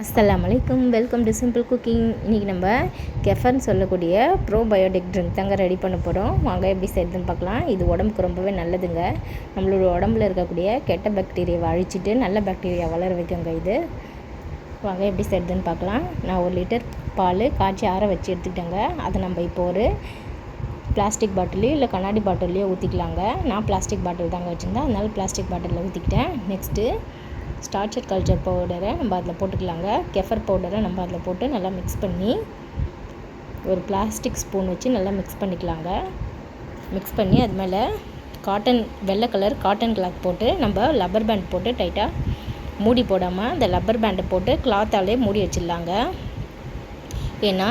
அஸ்ஸலாமு அலைக்கும், welcome to simple cooking. இன்றைக்கி நம்ம கெஃபர்னு சொல்லக்கூடிய ப்ரோபயோட்டிக் ட்ரிங்க் தாங்க ரெடி பண்ண போகிறோம். வாங்க எப்படி செய்யுதுன்னு பார்க்கலாம். இது உடம்புக்கு ரொம்பவே நல்லதுங்க. நம்மளோட உடம்புல இருக்கக்கூடிய கெட்ட பாக்டீரியாவை அழிச்சிட்டு நல்ல பாக்டீரியா வளர வைக்குங்க இது. வாங்க எப்படி செய்யுதுன்னு பார்க்கலாம். நான் 1 லிட்டர் பால் காய்ச்சி ஆற வச்சு எடுத்துக்கிட்டேங்க. அதை நம்ம இப்போ ஒரு பிளாஸ்டிக் பாட்டிலையோ இல்லை கண்ணாடி பாட்டிலையோ ஊற்றிக்கலாங்க. நான் பிளாஸ்டிக் பாட்டில் தாங்க வச்சுருந்தேன், அதனால் பிளாஸ்டிக் பாட்டிலில் ஊற்றிக்கிட்டேன். நெக்ஸ்ட்டு ஸ்டார்ச்சர் கல்ச்சர் பவுடரை நம்ம அதில் போட்டுக்கலாங்க. கெஃபர் பவுடரை நம்ம அதில் போட்டு நல்லா மிக்ஸ் பண்ணி ஒரு பிளாஸ்டிக் ஸ்பூன் வச்சு நல்லா மிக்ஸ் பண்ணிக்கலாங்க. மிக்ஸ் பண்ணி அது மேலே வெள்ளை கலர் காட்டன் கிளாத் போட்டு நம்ம லப்பர் பேண்ட் போட்டு டைட்டாக மூடி போடாமல் அந்த லப்பர் பேண்டை போட்டு கிளாத்தாலே மூடி வச்சிடலாங்க. ஏன்னா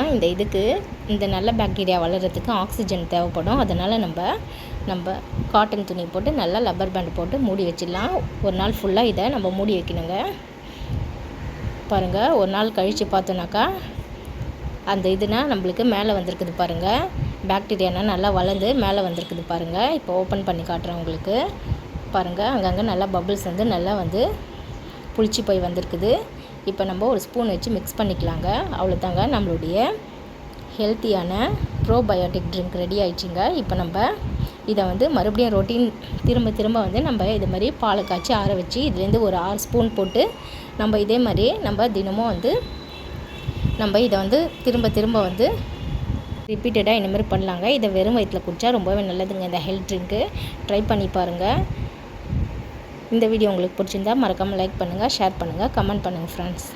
இந்த நல்ல பாக்டீரியா வளர்கிறதுக்கு ஆக்சிஜன் தேவைப்படும். அதனால் நம்ம காட்டன் துணி போட்டு நல்லா லப்பர் பேண்ட் போட்டு மூடி வச்சிடலாம். ஒரு நாள் ஃபுல்லாக இதை நம்ம மூடி வைக்கணுங்க. பாருங்கள், ஒரு நாள் கழித்து பார்த்தோன்னாக்கா அந்த நம்மளுக்கு மேலே வந்திருக்குது பாருங்கள். பாக்டீரியானா நல்லா வளர்ந்து மேலே வந்திருக்குது பாருங்கள். இப்போ ஓப்பன் பண்ணி காட்டுறேன் உங்களுக்கு. பாருங்கள், அங்கங்கே நல்லா பபிள்ஸ் நல்லா புளிச்சு போய் வந்திருக்குது. இப்போ நம்ம ஒரு ஸ்பூன் வச்சு மிக்ஸ் பண்ணிக்கலாங்க. அவ்வளோதாங்க, நம்மளுடைய ஹெல்த்தியான ப்ரோபயோட்டிக் ட்ரிங்க் ரெடி ஆயிடுச்சுங்க. இப்போ நம்ம இதை மறுபடியும் ரொட்டீன் திரும்ப நம்ம இது மாதிரி பாலை காய்ச்சி ஆற வச்சு இதுலேருந்து ஒரு 6 ஸ்பூன் போட்டு நம்ம இதே மாதிரி நம்ம தினமும் நம்ம இதை திரும்ப ரிப்பீட்டடாக இந்த மாதிரி பண்ணலாங்க. இதை வெறும் வயிற்றில் குடித்தா ரொம்பவே நல்லதுங்க. இந்த ஹெல்த் ட்ரிங்க்கு ட்ரை பண்ணி பாருங்கள். இந்த வீடியோ உங்களுக்கு பிடிச்சிருந்தா மறக்காமல் லைக் பண்ணுங்கள், ஷேர் பண்ணுங்கள், கமெண்ட் பண்ணுங்கள் ஃப்ரெண்ட்ஸ்.